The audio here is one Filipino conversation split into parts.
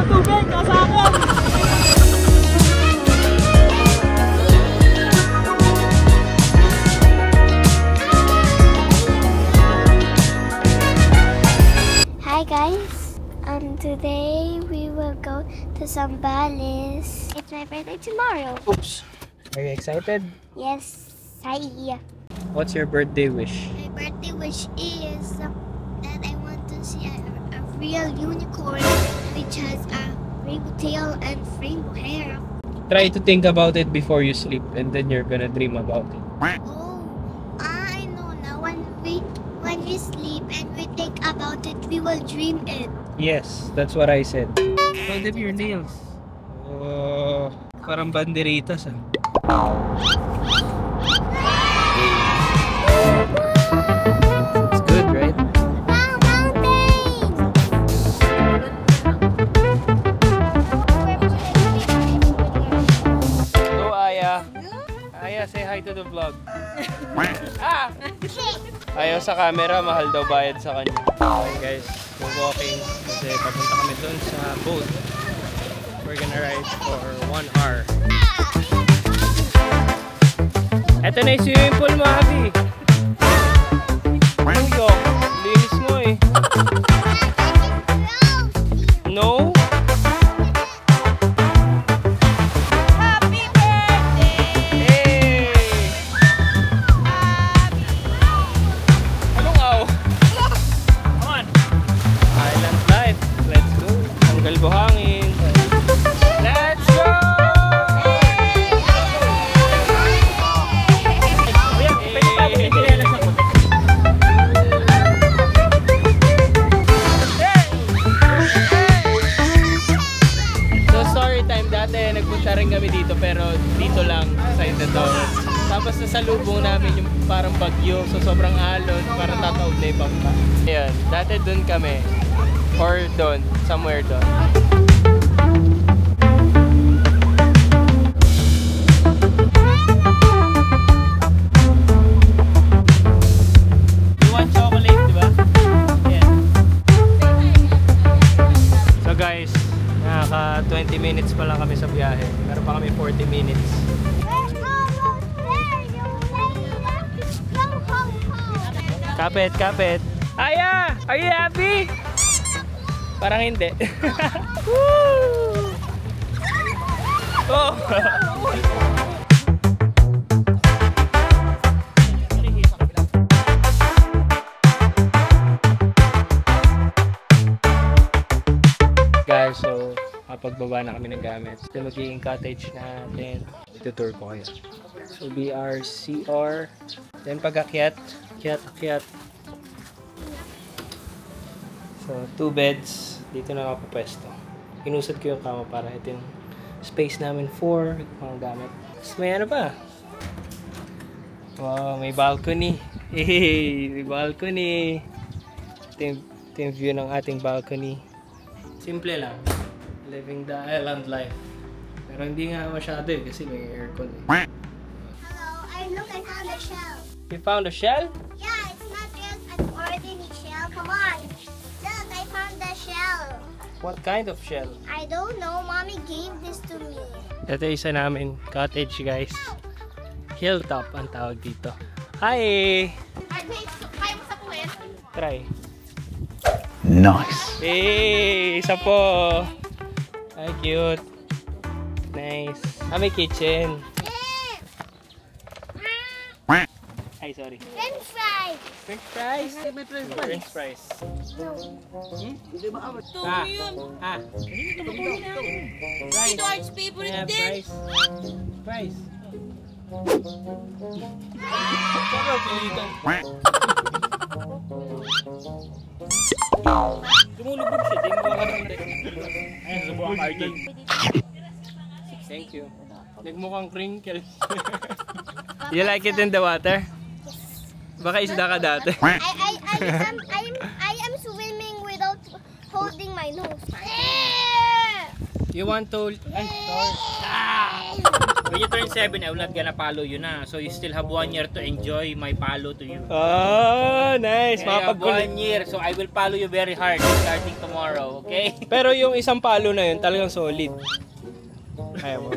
sa tubig, nasa akin! Hi guys, today we will go to Zambales. It's my birthday tomorrow. Oops! Are you excited? Yes, hi. What's your birthday wish? My birthday wish is that I want to see a real unicorn which has a rainbow tail and rainbow hair. Try to think about it before you sleep and then you're gonna dream about it. Oh, I know now. When we sleep and we think about it, we will dream it. Yes, that's what I said. Hold up your nails. Oh, parang banderitas ah. It's good, right? Wow, mountain! Go, Aya. Aya, say hi to the vlog. Ah! Ayaw sa camera, mahal daw bayad sa kanya. Okay guys, we're walking kasi papunta kami doon sa boat. We're gonna ride for 1 hour. Eto na yung swimming pool mo, Abby. New York, linis mo eh. No? Happy birthday! Hey! Anong aw? Come on! Island life. Let's go. Tanggal buhangin. Let's go! Dati nagpunta rin kami dito pero dito lang sa Indador. Tapos nasalubong namin yung parang bagyo, so sobrang alon, parang tataob na ibang pa. Ayan, dati dun kami. Or dun, somewhere dun. You want chocolate, diba? Ayan. So guys, naka 20 minutes pa lang kami sa biyahe. Meron pa kami 40 minutes. Kapit, kapit. Aya! Are you happy? Parang hindi. Woo! Oh! Guys, so pagbaba na kami ng gamit. Ito magiging cottage natin. Ito-tour ko kayo. So, BRCR. Then pag-akyat. Akyat. So, 2 beds. Dito na ako pwesto. Inusad ko yung kama para ito yung space namin for mga gamit. Tapos may ano pa? Wow, may balcony. Hey, may balcony. Ito yung view ng ating balcony. Simple lang. Living the island life. Pero hindi nga masyado eh kasi may aircon eh. Hello, I found a shell. You found a shell? Yeah, it's not just an ordinary shell. Come on. Look, I found the shell. What kind of shell? I don't know. Mommy gave this to me. Ito isa namin cottage guys. Hilltop ang tawag dito. Hi! Kaya mo sapuin? Try. Nice. Hey! Isa po! Ay, cute. Nice. May kitchen. Ay, sorry. French fries. French fries? French fries. Ah. Ah. Fries. George's favorite Yeah, din. Fries. Lumulubog siya, di mo makakarinig. Ayan, subukan ka RJ. Thank you. Nagmukhang crinkles. You like it in the water? Baka isda ka dati. I am swimming without holding my nose. You want to... Ay, sorry. Ah! When you turn 7, I will not gonna follow you na. So you still have 1 year to enjoy my follow to you. Oh, nice. I have Mapagkulit. 1 year, so I will follow you very hard starting tomorrow, okay? Pero yung isang palo na yun, talagang solid. Ayaw mo.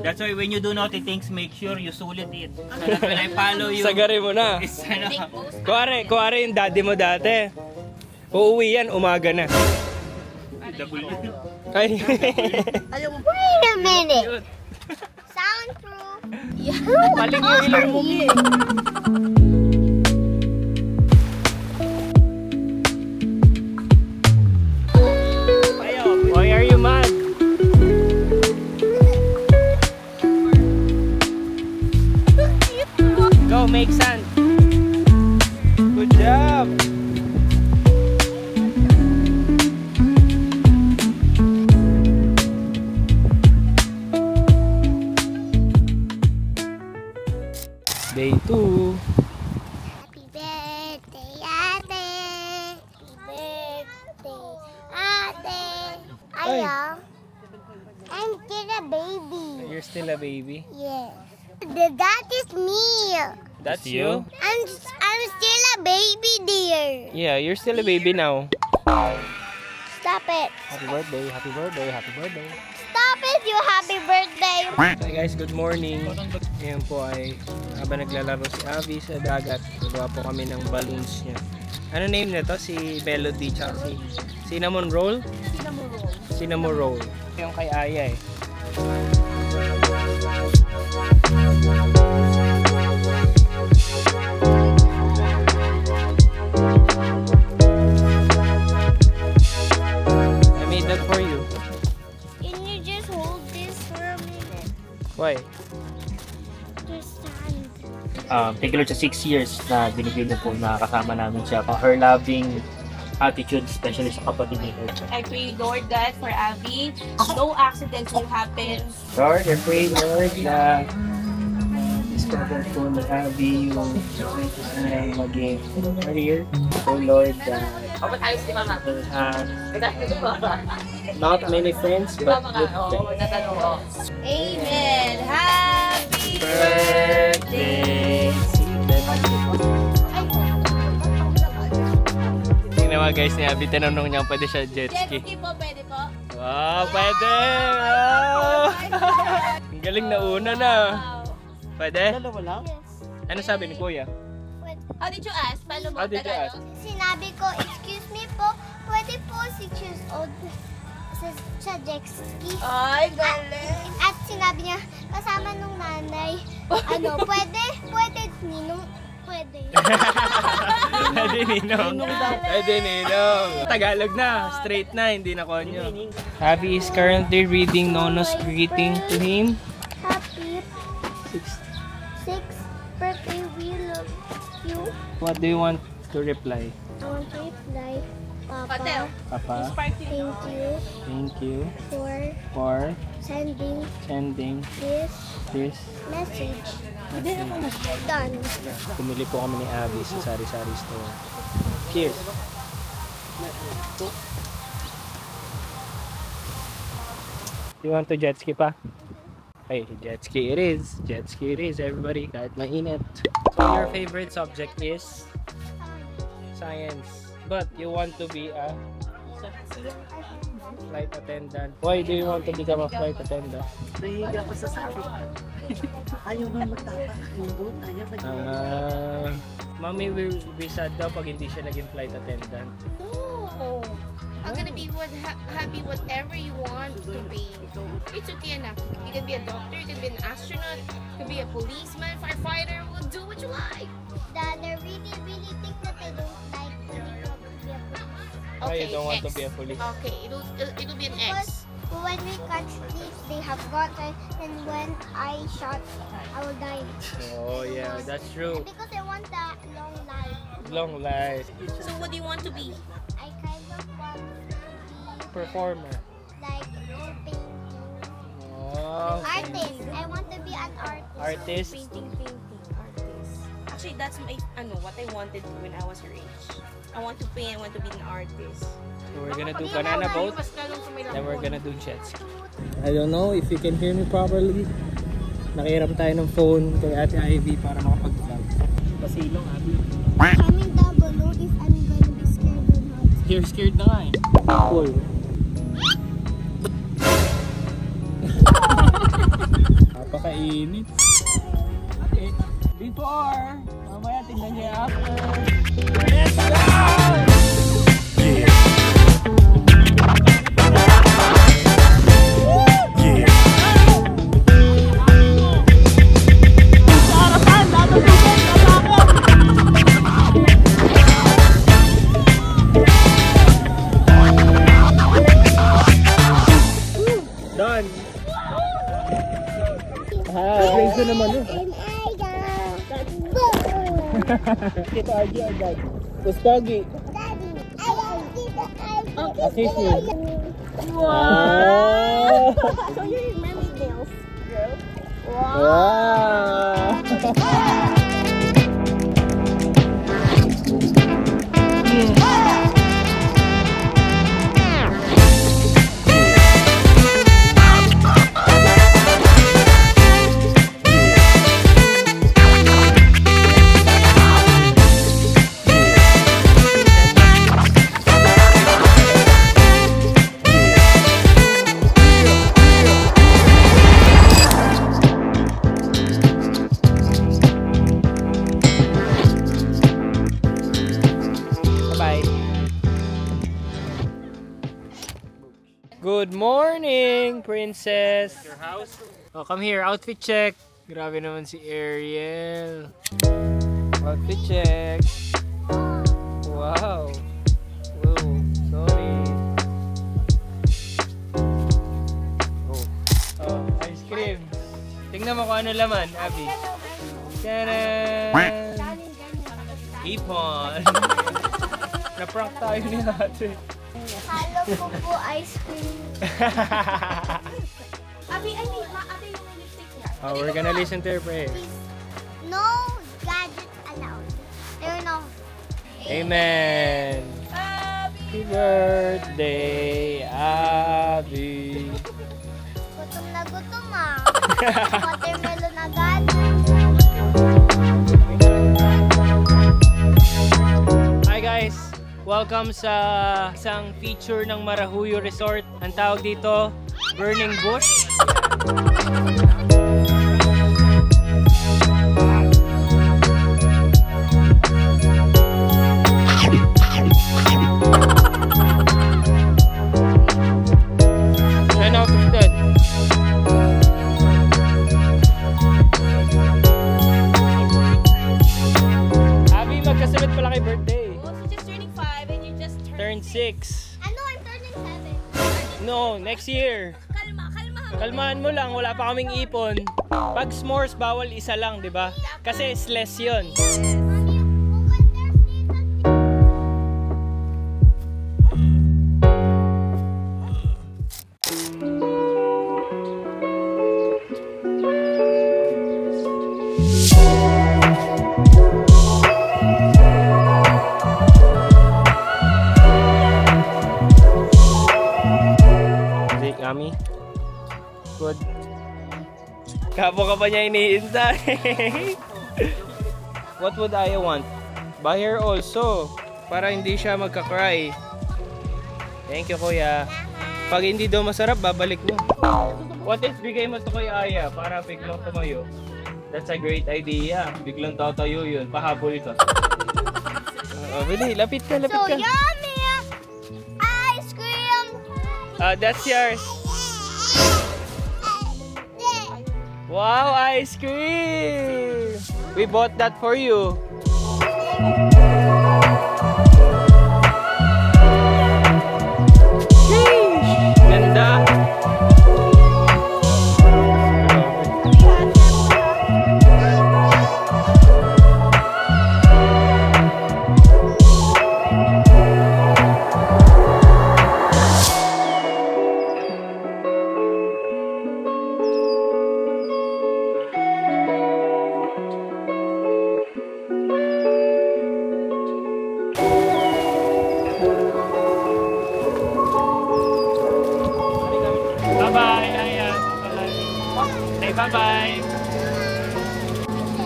That's why when you do naughty things, make sure you sulit it. So that when I follow you, Sagari mo na. it's ano, Kuwari yung daddy mo dati. Uuwi yan, umaga na. Ay. Wait a minute. Soundproof. Maling yung ilong mo. Why are you mad? Go, make sand. Good job. Day 2. Happy birthday, Ate. Happy birthday, Ate. Ay. Ayaw. I'm still a baby. You're still a baby. Yes. That is me. That's you? I'm still a baby, dear. Yeah, you're still a baby now. Stop it. Happy birthday, happy birthday, happy birthday. Stop it, you happy birthday. Hi guys, good morning. Ngayon po ay habang naglalaro si Abby sa dagat, nagawa po kami ng balloons niya. Ano name nito? Si Melody tsaka si Cinnamon Roll? Cinnamon Roll. Cinnamon Roll. Yung kay Aya eh. I made that for you. Can you just hold this for a minute? Why? Just stand. thank you Lord sa 6 years na binigyan niyo po na kasama namin siya. Her loving attitude, especially sa kapatid niya. I pray, Lord God, for Abby. No accidents will happen. Lord, I pray, Lord, na discover po ni Abby yung maging career. So, Lord, will have not many friends, but good friends. Amen. Happy Birthday! Tingnan mo guys ni Abby, tinanong niya kung pwede siya jet Jet ski. ski po, pwede po? Wow, pwede! Wow! Ang galing na una na. Pwede? Yes. Ano sabi ni Kuya? How did you ask? Paano mo? How did you ask? Sinabi ko, excuse me po, pwede po 6 years old sa jet ski. Ay, galing. At sinabi niya, kasama nung nanay, ano, pwede, ninong, pwede. Pwede Ninong. Pwede Ninong. Tagalog na. Straight na. Hindi na konyo. Abby is currently reading Nono's greeting to him. Happy 6th birthday, we love you. What do you want to reply? I want to reply, Papa, Hotel. Papa, thank you for for sending sending this this. message. Done. Pumili po kami ni Abby sa sari-sari store. Cheers! You want to jet ski pa? Hey, jet ski it is. Jet ski it is, everybody. Kahit mainit. So your favorite subject is science. But you want to be a flight attendant. Why do you want to become a flight attendant? Nahihiga ko sa sabi. Ayaw nga magtapak yung boat. Ayaw mag- Mommy will be sad daw pag hindi siya naging flight attendant. No. I'm gonna be happy whatever you want to be. It's okay enough. You can be a doctor, you can be an astronaut, you can be a policeman, firefighter. We'll do what you like. Dad, I really think that I don't like to be a police. Why you don't want X. to be a police? Okay, it'll be an Because X. when we catch thieves, they have guns, and when I shot, I will die. Oh yeah, that's true. Because I want that long life. Long life. So what do you want to be? I kind of want to be Performer. like painting. Oh. Artist. I want to be an artist. Artist. Painting, artist. Actually, that's my what I wanted when I was your age. I want to paint. I want to be an artist. So we're gonna do banana boat, Mas lalong sa may then we're gonna do jet ski. I don't know if you can hear me properly. Nakihiram tayo ng phone kay Ate Ivy para makapag-vlog. Pasilong, Abby. Comment down below if I'm gonna be scared or not. You're scared na nga eh. Cool. Napakainit. Okay, before, mamaya tingnan niyo after. Let's go! Done! Praise na naman eh. And I got Dito, Argy, agad. Tapos Pogi. Daddy. I got Tito. Okay, sure. Wow. So you're mommy nails, girl. Wow! Good morning, princess! Your house? Oh, come here. Outfit check. Grabe naman si Ariel. Outfit check. Wow. Whoa, sorry. Oh. Oh, ice cream. Tingnan mo kung ano laman, Abby. Tadaan! Ipon. Na-prank tayo ni ate. Halo ko po ice cream. Abi, ate yung lipstick niya. Oh, we're gonna listen to her prayer. No gadgets allowed. There are no. Amen. Happy birthday, Abby. Gutom na gutom ah. Watermelon agad. Hi guys! Welcome sa isang feature ng Marahuyo Resort. Ang tawag dito, Burning Bush. Ano ako dito? Abby, magkasunod pala kay birthday. Oh, so just turning 5 and you just Turn 6. I know I'm turning 7. No, next year. Kalma. Kalmahan mo lang, wala pa kaming ipon. Pag s'mores, bawal isa lang, di ba? Kasi less yun. Kami. Good. Kapo ka pa niya iniintay. What would I want? Buy her also. Para hindi siya magka-cry. Thank you, kuya. Pag hindi daw masarap, babalik mo. What if bigay mo to kuya Aya para biglang tumayo? That's a great idea. Biglang tatayo yun. Pahabol ka. Bili, lapit ka, lapit So ka. yummy! Ice cream! That's yours. Wow, ice cream! We bought that for you. Sheesh! Ganda! Bye-bye!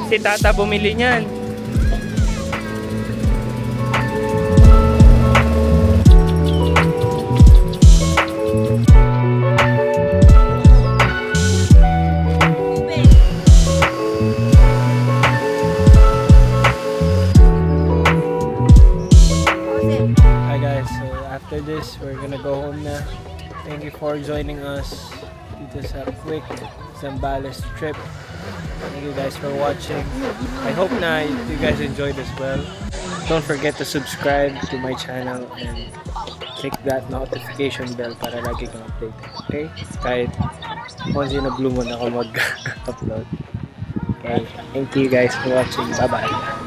Si Tata bumili niyan. Hi guys, so after this, we're gonna go home na. Thank you for joining us dito sa quick Zambales trip. Thank you guys for watching. I hope na you guys enjoyed as well. Don't forget to subscribe to my channel and click that notification bell para lagi kang update. Okay? Kahit once in a blue moon ako mag-upload. Okay, thank you guys for watching. Bye-bye.